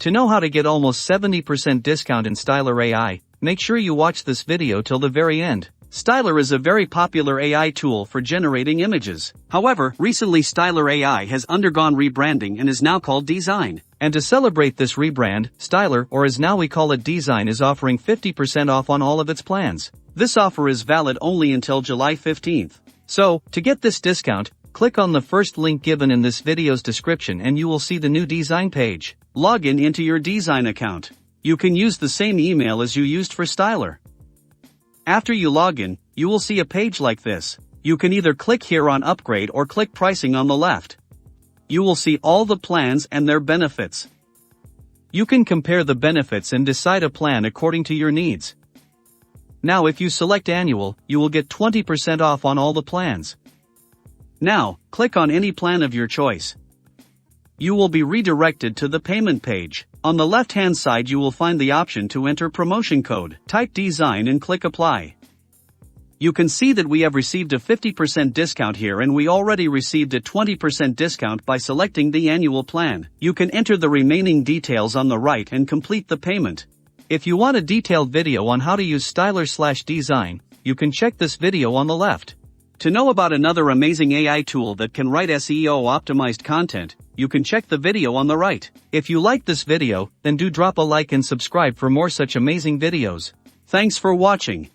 To know how to get almost 70% discount in Stylar AI, make sure you watch this video till the very end. Stylar is a very popular AI tool for generating images. However, recently Stylar AI has undergone rebranding and is now called DZine. And to celebrate this rebrand, Stylar, or as now we call it DZine, is offering 50% off on all of its plans. This offer is valid only until July 15th. So, to get this discount, click on the first link given in this video's description and you will see the new DZine page. Log in into your DZine account. You can use the same email as you used for Stylar. After you log in, you will see a page like this. You can either click here on upgrade or click pricing on the left. You will see all the plans and their benefits. You can compare the benefits and decide a plan according to your needs. Now if you select annual, you will get 20% off on all the plans. Now, click on any plan of your choice. You will be redirected to the payment page. On the left-hand side you will find the option to enter promotion code. Type DZine and click apply. You can see that we have received a 50% discount here and we already received a 20% discount by selecting the annual plan. You can enter the remaining details on the right and complete the payment. If you want a detailed video on how to use Stylar/DZine, you can check this video on the left. To know about another amazing AI tool that can write SEO optimized content, you can check the video on the right. If you like this video, then do drop a like and subscribe for more such amazing videos. Thanks for watching.